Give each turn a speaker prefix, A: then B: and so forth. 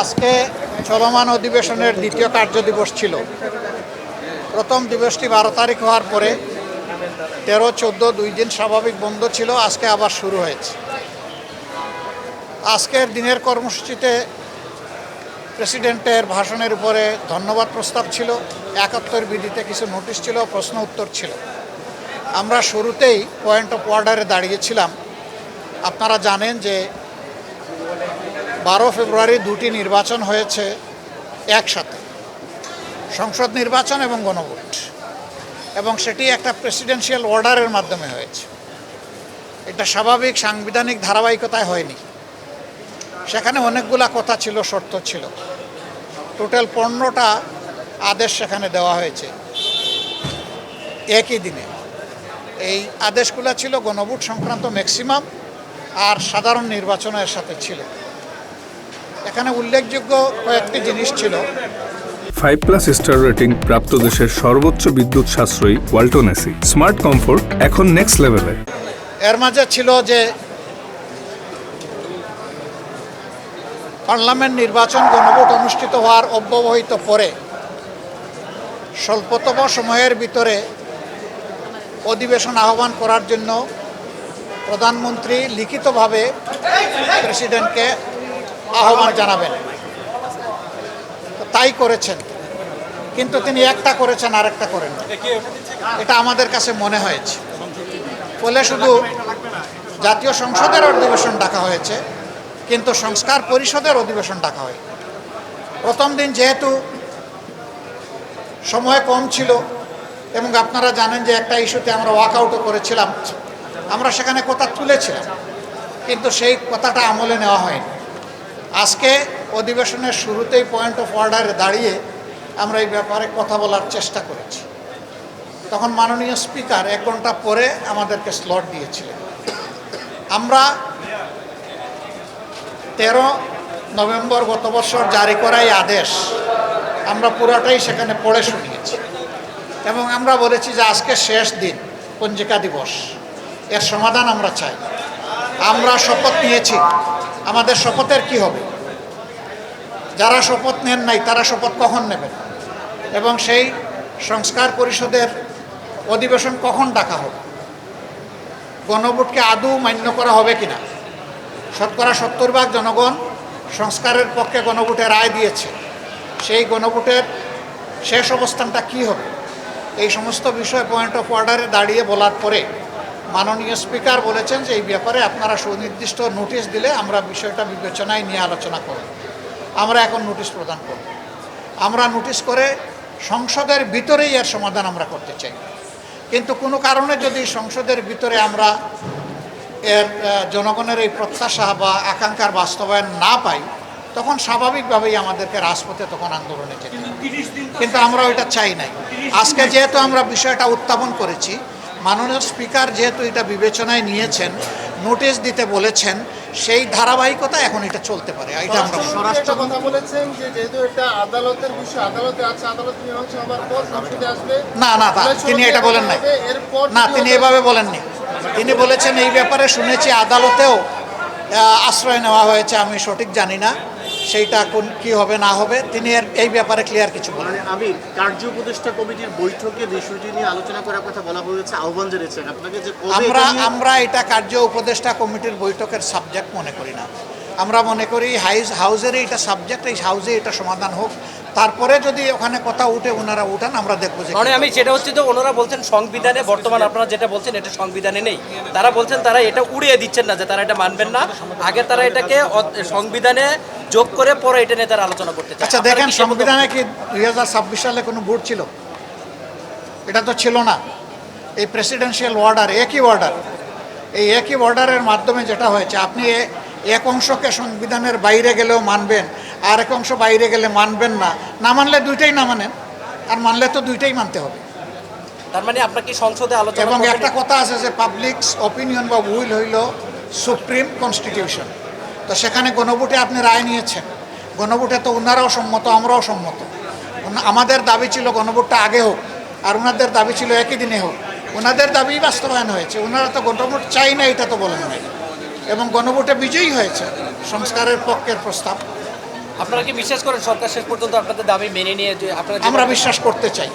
A: আজকে চলমান অধিবেশনের দ্বিতীয় কার্যদিবস ছিল। প্রথম দিবসটি 12 তারিখ হওয়ার পরে 13-14 দুই দিন স্বাভাবিক বন্ধ ছিল, আজকে আবার শুরু হয়েছে। আজকের দিনের কর্মসূচিতে প্রেসিডেন্টের ভাষণের উপরে ধন্যবাদ প্রস্তাব ছিল, 71 বিধিতে কিছু নোটিশ ছিল, প্রশ্ন উত্তর ছিল। আমরা শুরুতেই পয়েন্ট অফ অর্ডারে দাঁড়িয়েছিলাম। আপনারা জানেন যে 12 ফেব্রুয়ারি দুটি নির্বাচন হয়েছে একসাথে, সংসদ নির্বাচন এবং গণভোট, এবং সেটি একটা প্রেসিডেন্সিয়াল অর্ডারের মাধ্যমে হয়েছে। এটা স্বাভাবিক সাংবিধানিক ধারাবাহিকতায় হয়নি। সেখানে অনেকগুলা কথা ছিল, শর্ত ছিল। টোটাল 15টা আদেশ সেখানে দেওয়া হয়েছে একই দিনে। এই আদেশগুলো ছিল গণভোট সংক্রান্ত ম্যাক্সিমাম, আর সাধারণ নির্বাচনের সাথে ছিল। এখানে উল্লেখযোগ্য কয়েকটি জিনিস ছিল।
B: 5+ স্টার রেটিং প্রাপ্ত দেশের সর্বোচ্চ বিদ্যুৎ সাশ্রয়ী ওয়ালটন এসি স্মার্ট কমফোর্ট এখন নেক্সট লেভেলে।
A: এর মাঝে ছিল যে পার্লামেন্ট নির্বাচন গণভোট অনুষ্ঠিত হওয়ার অব্যবহিত পরে স্বল্পতম সময়ের ভিতরে অধিবেশন আহ্বান করার জন্য প্রধানমন্ত্রী লিখিতভাবে প্রেসিডেন্টকে আহ্বান জানাবেন। তাই করেছেন, কিন্তু তিনি একটা করেছেন আর একটা করেন, এটা আমাদের কাছে মনে হয়েছে। ফলে শুধু জাতীয় সংসদের অধিবেশন ডাকা হয়েছে, কিন্তু সংস্কার পরিষদের অধিবেশন ডাকা হয়। প্রথম দিন যেহেতু সময় কম ছিল, এবং আপনারা জানেন যে একটা ইস্যুতে আমরা ওয়াকআউটও করেছিলাম, আমরা সেখানে কথা তুলেছিলাম, কিন্তু সেই কথাটা আমলে নেওয়া হয়নি। আজকে অধিবেশনের শুরুতেই পয়েন্ট অফ অর্ডারে দাঁড়িয়ে আমরা এই ব্যাপারে কথা বলার চেষ্টা করেছি। তখন মাননীয় স্পিকার 1 ঘন্টা পরে আমাদেরকে স্লট দিয়েছিলেন। আমরা 13 নভেম্বর গত বছর জারি করা এই আদেশ আমরা পুরোটাই সেখানে পড়ে শুনিয়েছি, এবং আমরা বলেছি যে আজকে শেষ দিন, পঞ্জিকা দিবস, এর সমাধান আমরা চাই। আমরা শপথ নিয়েছি, আমাদের শপথের কি হবে? যারা শপথ নেন নাই তারা শপথ কখন নেবেন, এবং সেই সংস্কার পরিষদের অধিবেশন কখন ডাকা হবে? গণভোটকে আদৌ মান্য করা হবে কিনা? শতকরা 70% জনগণ সংস্কারের পক্ষে গণভোটে রায় দিয়েছে। সেই গণভোটের শেষ অবস্থানটা কি হবে? এই সমস্ত বিষয় পয়েন্ট অফ অর্ডারে দাঁড়িয়ে বলার পরে মাননীয় স্পিকার বলেছেন যে এই ব্যাপারে আপনারা সুনির্দিষ্ট নোটিশ দিলে আমরা বিষয়টা বিবেচনায় নিয়ে আলোচনা করব। আমরা এখন নোটিশ প্রদান করব। আমরা নোটিশ করে সংসদের ভিতরেই এর সমাধান আমরা করতে চাই, কিন্তু কোনো কারণে যদি সংসদের ভিতরে আমরা এর জনগণের এই প্রত্যাশা বা আকাঙ্ক্ষার বাস্তবায়ন না পাই, তখন স্বাভাবিকভাবেই আমাদেরকে রাজপথে তখন আন্দোলনে যেতে হবে। কিন্তু আমরা ওইটা চাই নাই। আজকে যেহেতু আমরা বিষয়টা উত্থাপন করেছি, মাননীয় স্পিকার যেহেতু এটা বিবেচনায় নিয়েছেন, নোটিশ দিতে বলেছেন, সেই ধারাবাহিকতা এখন এটা চলতে পারে। এটা আমরা
C: স্বরাষ্ট্র কথা বলেছেন যে যেহেতু এটা আদালতের বিষয়, আদালতে আছে, আদালত মীমাংসা হবার পর সংসদে আসবে।
A: না, তিনি এটা বলেন নাই। না, তিনি এভাবে বলেননি। তিনি বলেছেন এই ব্যাপারে শুনেছি আদালতেও আশ্রয় নেওয়া হয়েছে, আমি সঠিক জানি না সেইটা কোন কি হবে না হবে। তিনি এই ব্যাপারে ক্লিয়ার কিছু বলেন।
C: আমি কার্য উপদেষ্টা কমিটির বৈঠকে বিষয়টি নিয়ে আলোচনা করার কথা বলা হয়েছে, আহ্বান জানিয়েছেন আপনাকে যে
A: আমরা এটা কার্য উপদেষ্টা কমিটির বৈঠকের সাবজেক্ট মনে করি না। আমরা মনে করি হাউজেরই এটা সাবজেক্ট, এই হাউজে এটা সমাধান হোক, তারপরে যদি ওখানে কথা উঠে ওনারা উঠান আমরা দেখবো। যে
D: মানে আমি যেটা হচ্ছে যে ওনারা বলছেন সংবিধানে, বর্তমান আপনারা যেটা বলছেন এটা সংবিধানে নেই। তারা বলছেন তারা এটা উড়িয়ে দিচ্ছেন না, যে তারা এটা মানবেন না, আগে তারা এটাকে সংবিধানে যোগ করে পরে এটা নিয়ে তারা আলোচনা করতে চায়।
A: আচ্ছা দেখেন, সংবিধানে কি 2026 সালে কোনো ভোট ছিল? এটা তো ছিল না। এই প্রেসিডেন্সিয়াল অর্ডার, একই অর্ডার, এই একই অর্ডারের মাধ্যমে যেটা হয়েছে, আপনি এক অংশকে সংবিধানের বাইরে গেলেও মানবেন, আর এক অংশ বাইরে গেলে মানবেন না। না মানলে দুইটাই না মানেন, আর মানলে তো দুইটাই মানতে হবে।
D: তার মানে আপনার কি সংসদে আলোচনা?
A: এবং একটা কথা আছে যে পাবলিক অপিনিয়ন বা উইল হইল সুপ্রিম কনস্টিটিউশন। তো সেখানে গণভোটে আপনি রায় নিয়েছেন, গণভোটে তো ওনারাও সম্মত, আমরাও সম্মত। আমাদের দাবি ছিল গণভোটটা আগে হোক, আর ওনাদের দাবি ছিল একই দিনে হোক। ওনাদের দাবি বাস্তবায়ন হয়েছে। ওনারা তো গণভোট চাই না, এটা তো বলেন নাই, এবং গণভোটে বিজয়ী হয়েছে সংস্কারের পক্ষের প্রস্তাব।
D: আপনারা কি বিশ্বাস করেন সরকার শেষ পর্যন্ত আপনাদের দাবি মেনে নিয়ে যে আপনারা
A: আমরা বিশ্বাস করতে চাই।